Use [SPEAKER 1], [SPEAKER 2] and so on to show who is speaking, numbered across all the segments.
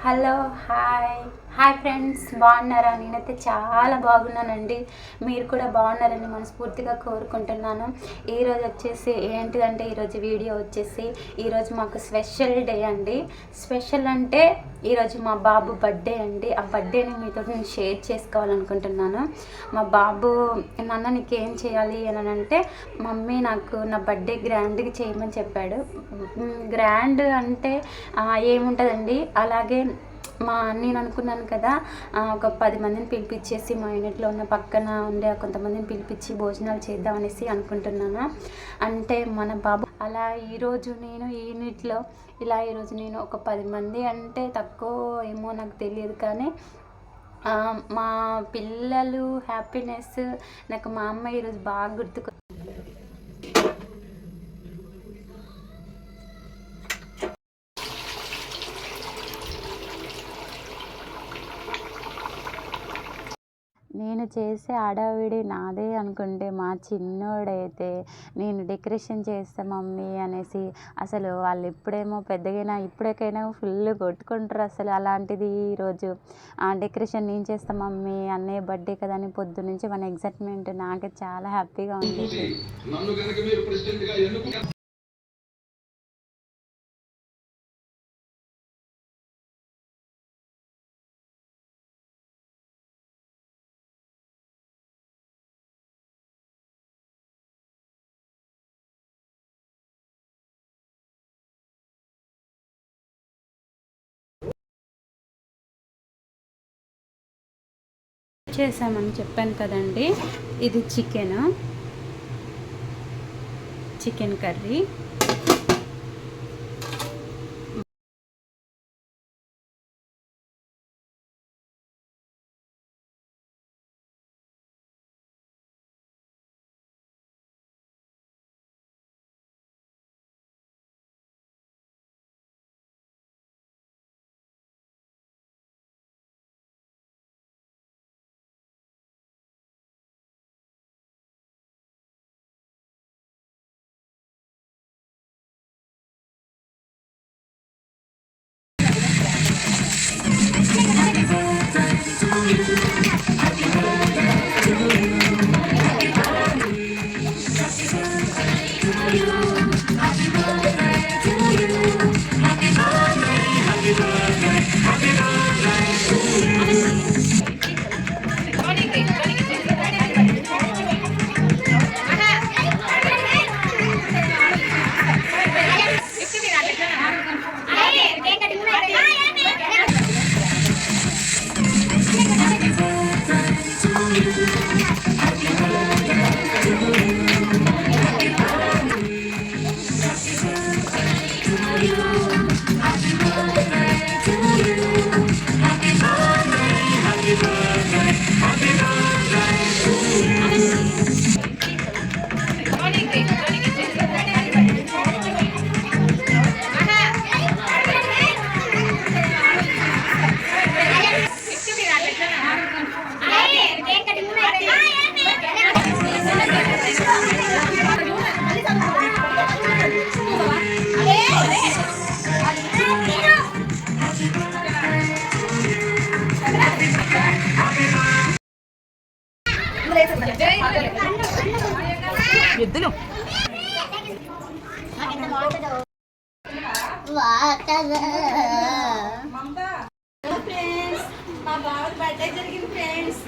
[SPEAKER 1] Hello hi hi friends, బాగున్నారా? నేనైతే చాలా బాగున్నానండి. మీరు కూడా బాగున్నారని మనస్ఫూర్తిగా కోరుకుంటున్నాను. ఈరోజు వచ్చేసి ఏంటిదంటే వీడియో వచ్చేసి ఈరోజు మాకు స్పెషల్ డే అండి. స్పెషల్ అంటే ఈరోజు మా బాబు బర్త్డే అండి. ఆ బర్త్డేని మీతో నేను షేర్ చేసుకోవాలనుకుంటున్నాను. మా బాబు నాన్న నీకేం చేయాలి అని అంటే, మమ్మీ నాకు నా బర్త్డే గ్రాండ్గా చేయమని చెప్పాడు. గ్రాండ్ అంటే ఏముంటుందండి, అలాగే నేను అనుకున్నాను కదా, ఒక 10 మందిని పిలిపించేసి మా యూనిట్లో ఉన్న పక్కన ఉండే కొంతమందిని పిలిపించి భోజనాలు చేద్దామనేసి అనుకుంటున్నాను. అంటే మన బాబు అలా ఈరోజు నేను ఈ యూనిట్లో ఈరోజు నేను ఒక 10 మంది అంటే తక్కువ ఏమో నాకు తెలియదు, కానీ మా పిల్లలు హ్యాపీనెస్ నాకు మా అమ్మ ఈరోజు బాగా గుర్తుకు నేను చేసే హడావిడి నాదే అనుకుంటే, మా చిన్నోడైతే నేను డెకరేషన్ చేస్తా మమ్మీ అనేసి అసలు వాళ్ళు ఎప్పుడేమో పెద్దగైనా ఇప్పటికైనా ఫుల్ కొట్టుకుంటారు. అసలు అలాంటిది ఈరోజు డెకరేషన్ నేను చేస్తా మమ్మీ, అన్నయ్య బర్త్డే కదా అని పొద్దున్నుంచి మన ఎగ్జైట్మెంట్ నాకు చాలా హ్యాపీగా ఉంది. చేసామని చెప్పాను కదండి. ఇది చికెన్ కర్రీ. ఎద్దులు మా బావ బర్త్డే జరిగింది ఫ్రెండ్స్.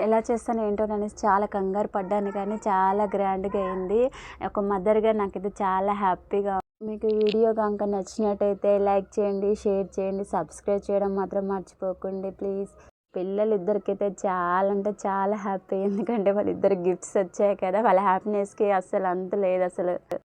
[SPEAKER 1] ఎలా చేస్తాను ఏంటో అనేసి చాలా కంగారు పడ్డాను, కానీ చాలా గ్రాండ్గా అయింది. ఒక మదర్గా నాకు ఇది చాలా హ్యాపీగా. మీకు వీడియో కనుక నచ్చినట్టయితే లైక్ చేయండి, షేర్ చేయండి, సబ్స్క్రైబ్ చేయడం మాత్రం మర్చిపోకండి ప్లీజ్. పిల్లలు ఇద్దరికైతే చాలా అంటే చాలా హ్యాపీ, ఎందుకంటే వాళ్ళిద్దరు గిఫ్ట్స్ వచ్చాయి కదా, వాళ్ళ హ్యాపీనెస్కి అస్సలు అంత లేదు అసలు.